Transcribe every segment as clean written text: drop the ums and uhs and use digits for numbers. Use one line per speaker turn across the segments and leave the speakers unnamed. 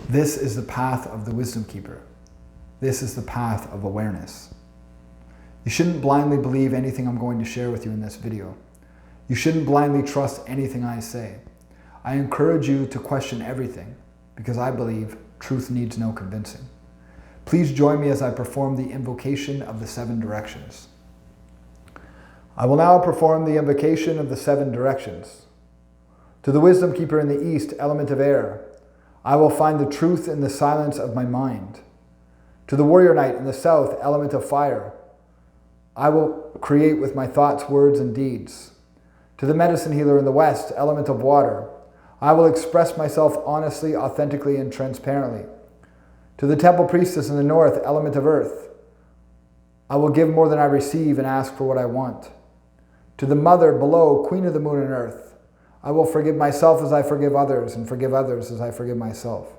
This is the path of the wisdom keeper. This is the path of awareness. You shouldn't blindly believe anything I'm going to share with you in this video. You shouldn't blindly trust anything I say. I encourage you to question everything because I believe truth needs no convincing. Please join me as I perform the invocation of the 7 directions. I will now perform the invocation of the 7 directions. To the wisdom keeper in the east, element of air, I will find the truth in the silence of my mind. To the warrior knight in the south, element of fire, I will create with my thoughts, words, and deeds. To the medicine healer in the west, element of water, I will express myself honestly, authentically, and transparently. To the temple priestess in the north, element of earth, I will give more than I receive and ask for what I want. To the mother below, queen of the moon and earth, I will forgive myself as I forgive others and forgive others as I forgive myself.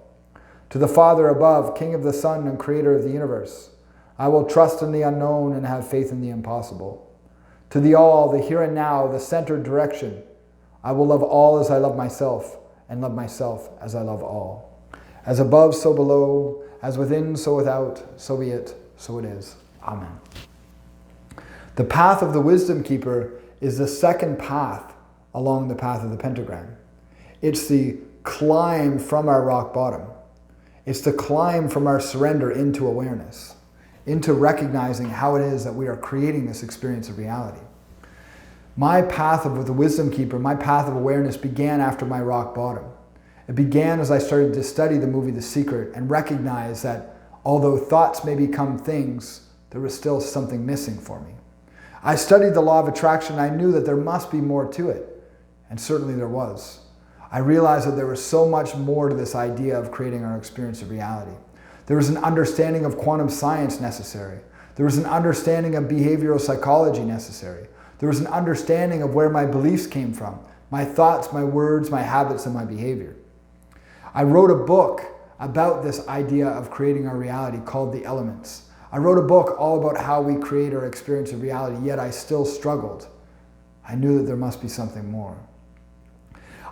To the Father above, king of the sun and creator of the universe, I will trust in the unknown and have faith in the impossible. To the all, the here and now, the centered direction, I will love all as I love myself and love myself as I love all. As above, so below, as within, so without, so be it, so it is. Amen. The path of the wisdom keeper is the second path along the path of the pentagram. It's the climb from our rock bottom. It's the climb from our surrender into awareness, into recognizing how it is that we are creating this experience of reality. My path of the wisdom keeper, my path of awareness began after my rock bottom. It began as I started to study the movie The Secret and recognize that although thoughts may become things, there was still something missing for me. I studied the law of attraction and I knew that there must be more to it. And certainly there was. I realized that there was so much more to this idea of creating our experience of reality. There was an understanding of quantum science necessary. There was an understanding of behavioral psychology necessary. There was an understanding of where my beliefs came from, my thoughts, my words, my habits, and my behavior. I wrote a book about this idea of creating our reality called The Elements. I wrote a book all about how we create our experience of reality, yet I still struggled. I knew that there must be something more.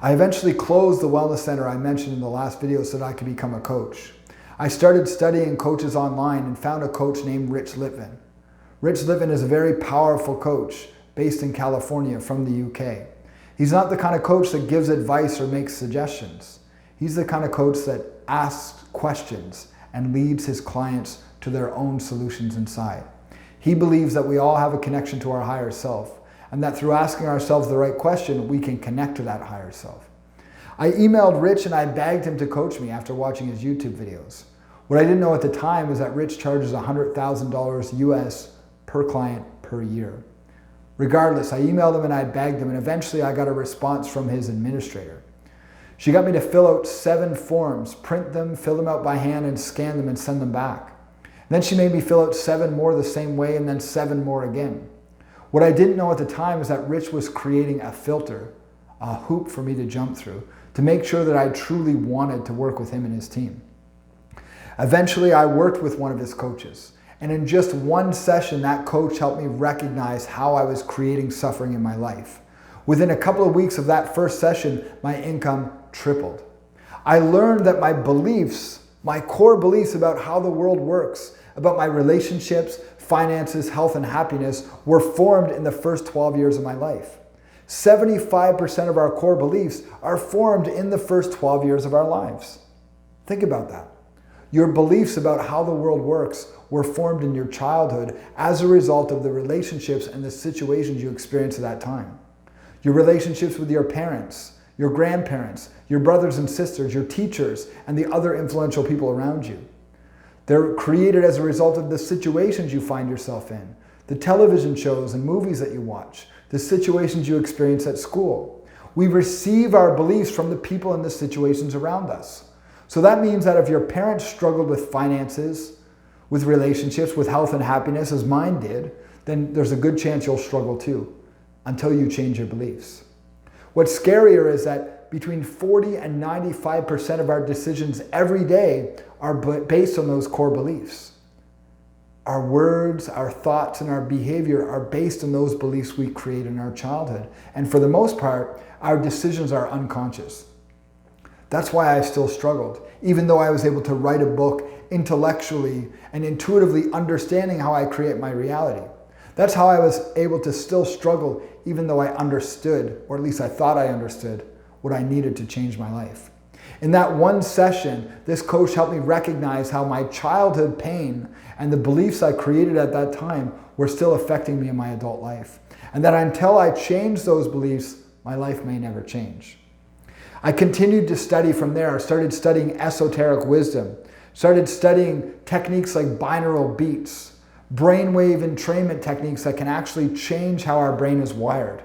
I eventually closed the wellness center I mentioned in the last video so that I could become a coach. I started studying coaches online and found a coach named Rich Litvin. Rich Litvin is a very powerful coach based in California from the UK. He's not the kind of coach that gives advice or makes suggestions. He's the kind of coach that asks questions and leads his clients to their own solutions inside. He believes that we all have a connection to our higher self, and that through asking ourselves the right question, we can connect to that higher self. I emailed Rich and I begged him to coach me after watching his YouTube videos. What I didn't know at the time is that Rich charges $100,000 US per client per year. Regardless, I emailed him and I begged him, and eventually I got a response from his administrator. She got me to fill out 7 forms, print them, fill them out by hand, and scan them and send them back. And then she made me fill out 7 more the same way and then 7 more again. What I didn't know at the time is that Rich was creating a filter, a hoop for me to jump through, to make sure that I truly wanted to work with him and his team. Eventually, I worked with one of his coaches, and in just one session, that coach helped me recognize how I was creating suffering in my life. Within a couple of weeks of that first session, my income tripled. I learned that my beliefs, my core beliefs about how the world works, about my relationships, finances, health, and happiness were formed in the first 12 years of my life. 75% of our core beliefs are formed in the first 12 years of our lives. Think about that. Your beliefs about how the world works were formed in your childhood as a result of the relationships and the situations you experienced at that time. Your relationships with your parents, your grandparents, your brothers and sisters, your teachers, and the other influential people around you. They're created as a result of the situations you find yourself in, the television shows and movies that you watch, the situations you experience at school. We receive our beliefs from the people and the situations around us. So that means that if your parents struggled with finances, with relationships, with health and happiness, as mine did, then there's a good chance you'll struggle too, until you change your beliefs. What's scarier is that between 40 and 95% of our decisions every day are based on those core beliefs. Our words, our thoughts, and our behavior are based on those beliefs we create in our childhood. And for the most part, our decisions are unconscious. That's why I still struggled, even though I was able to write a book intellectually and intuitively understanding how I create my reality. That's how I was able to still struggle, even though I understood, or at least I thought I understood, what I needed to change my life. In that one session, this coach helped me recognize how my childhood pain and the beliefs I created at that time were still affecting me in my adult life. And that until I changed those beliefs, my life may never change. I continued to study from there. I started studying esoteric wisdom, started studying techniques like binaural beats, brainwave entrainment techniques that can actually change how our brain is wired.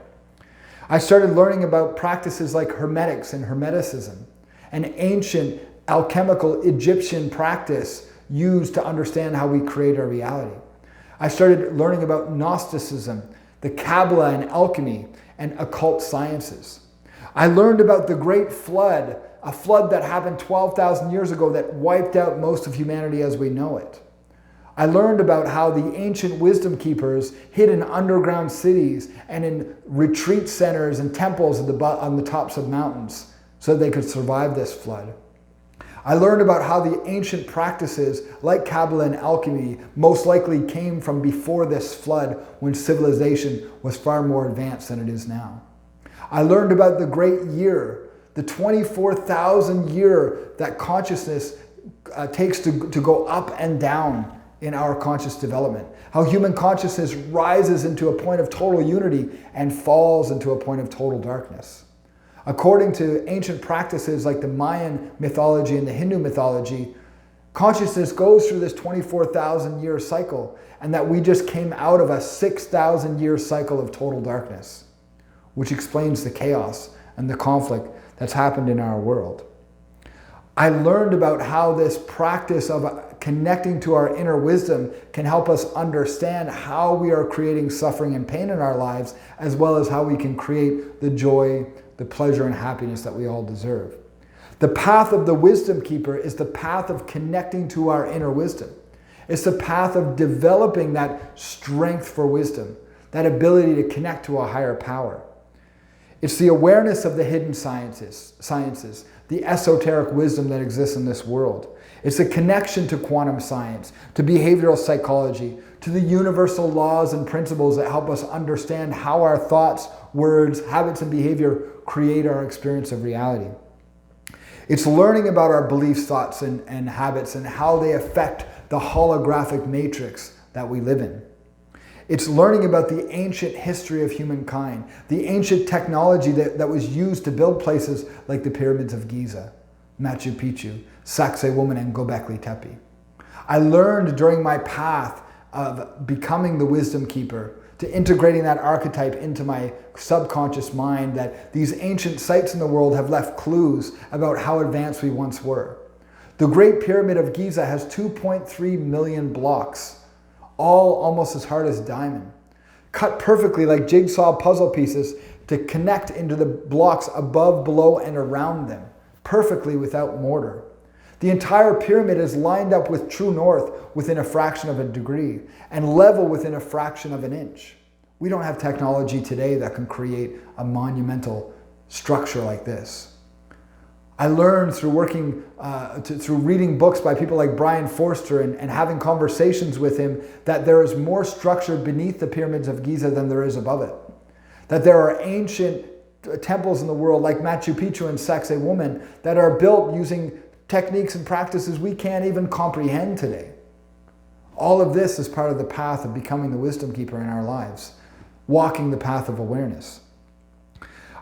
I started learning about practices like Hermetics and Hermeticism, an ancient alchemical Egyptian practice used to understand how we create our reality. I started learning about Gnosticism, the Kabbalah and alchemy, and occult sciences. I learned about the Great Flood, a flood that happened 12,000 years ago that wiped out most of humanity as we know it. I learned about how the ancient wisdom keepers hid in underground cities and in retreat centers and temples on the tops of mountains so they could survive this flood. I learned about how the ancient practices like Kabbalah and alchemy most likely came from before this flood when civilization was far more advanced than it is now. I learned about the great year, the 24,000 year that consciousness takes to go up and down in our conscious development. How human consciousness rises into a point of total unity and falls into a point of total darkness. According to ancient practices like the Mayan mythology and the Hindu mythology, consciousness goes through this 24,000 year cycle, and that we just came out of a 6,000 year cycle of total darkness, which explains the chaos and the conflict that's happened in our world. I learned about how this practice of connecting to our inner wisdom can help us understand how we are creating suffering and pain in our lives, as well as how we can create the joy, the pleasure, and happiness that we all deserve. The path of the wisdom keeper is the path of connecting to our inner wisdom. It's the path of developing that strength for wisdom, that ability to connect to a higher power. It's the awareness of the hidden sciences, the esoteric wisdom that exists in this world. It's the connection to quantum science, to behavioral psychology, to the universal laws and principles that help us understand how our thoughts, words, habits, and behavior create our experience of reality. It's learning about our beliefs, thoughts, and habits and how they affect the holographic matrix that we live in. It's learning about the ancient history of humankind, the ancient technology that was used to build places like the pyramids of Giza, Machu Picchu, Sacsayhuaman, and Göbekli Tepe. I learned during my path of becoming the wisdom keeper, to integrating that archetype into my subconscious mind, that these ancient sites in the world have left clues about how advanced we once were. The Great Pyramid of Giza has 2.3 million blocks, all almost as hard as diamond, cut perfectly like jigsaw puzzle pieces to connect into the blocks above, below, and around them, perfectly without mortar. The entire pyramid is lined up with true north within a fraction of a degree and level within a fraction of an inch. We don't have technology today that can create a monumental structure like this. I learned through through reading books by people like Brian Forster and having conversations with him that there is more structure beneath the pyramids of Giza than there is above it. That there are ancient temples in the world like Machu Picchu and Sacsayhuaman that are built using techniques and practices we can't even comprehend today. All of this is part of the path of becoming the wisdom keeper in our lives, walking the path of awareness.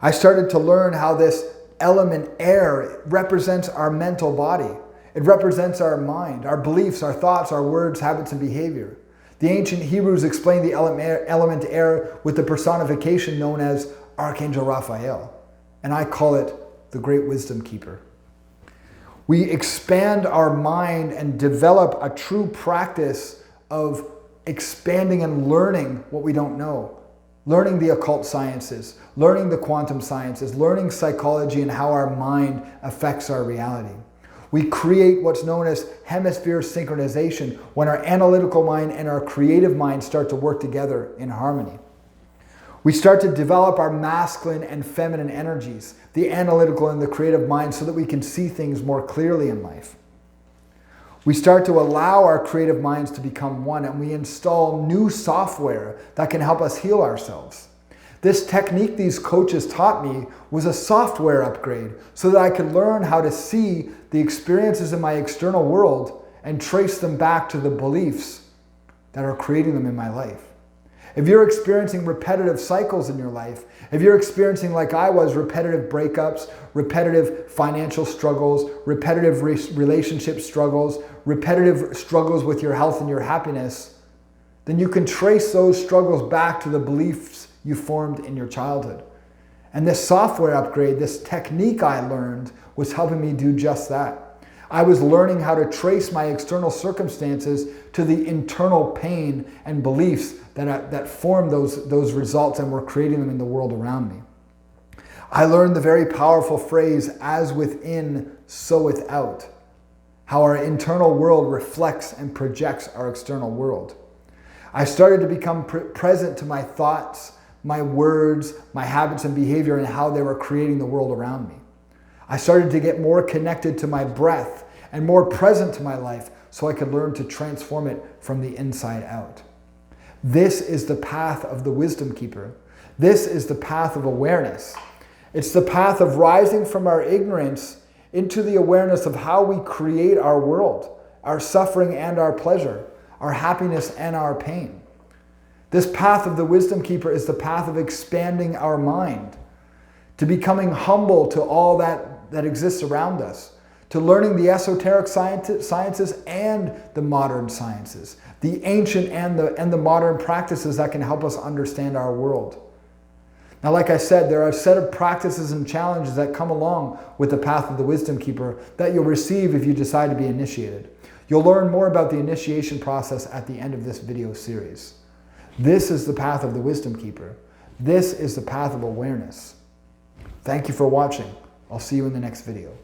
I started to learn how this element air represents our mental body. It represents our mind, our beliefs, our thoughts, our words, habits, and behavior. The ancient Hebrews explained the element air with the personification known as Archangel Raphael, and I call it the Great Wisdom Keeper. We expand our mind and develop a true practice of expanding and learning what we don't know. Learning the occult sciences, learning the quantum sciences, learning psychology and how our mind affects our reality. We create what's known as hemisphere synchronization when our analytical mind and our creative mind start to work together in harmony. We start to develop our masculine and feminine energies, the analytical and the creative mind, so that we can see things more clearly in life. We start to allow our creative minds to become one, and we install new software that can help us heal ourselves. This technique these coaches taught me was a software upgrade so that I could learn how to see the experiences in my external world and trace them back to the beliefs that are creating them in my life. If you're experiencing repetitive cycles in your life, if you're experiencing, like I was, repetitive breakups, repetitive financial struggles, repetitive relationship struggles, repetitive struggles with your health and your happiness, then you can trace those struggles back to the beliefs you formed in your childhood. And this software upgrade, this technique I learned, was helping me do just that. I was learning how to trace my external circumstances to the internal pain and beliefs that formed those results and were creating them in the world around me. I learned the very powerful phrase, as within, so without. How our internal world reflects and projects our external world. I started to become present to my thoughts, my words, my habits and behavior, and how they were creating the world around me. I started to get more connected to my breath and more present to my life so I could learn to transform it from the inside out. This is the path of the wisdom keeper. This is the path of awareness. It's the path of rising from our ignorance into the awareness of how we create our world, our suffering and our pleasure, our happiness and our pain. This path of the wisdom keeper is the path of expanding our mind, to becoming humble to all that exists around us, to learning the esoteric sciences and the modern sciences, the ancient and the modern practices that can help us understand our world. Now, like I said, there are a set of practices and challenges that come along with the path of the wisdom keeper that you'll receive if you decide to be initiated. You'll learn more about the initiation process at the end of this video series. This is the path of the wisdom keeper. This is the path of awareness. Thank you for watching. I'll see you in the next video.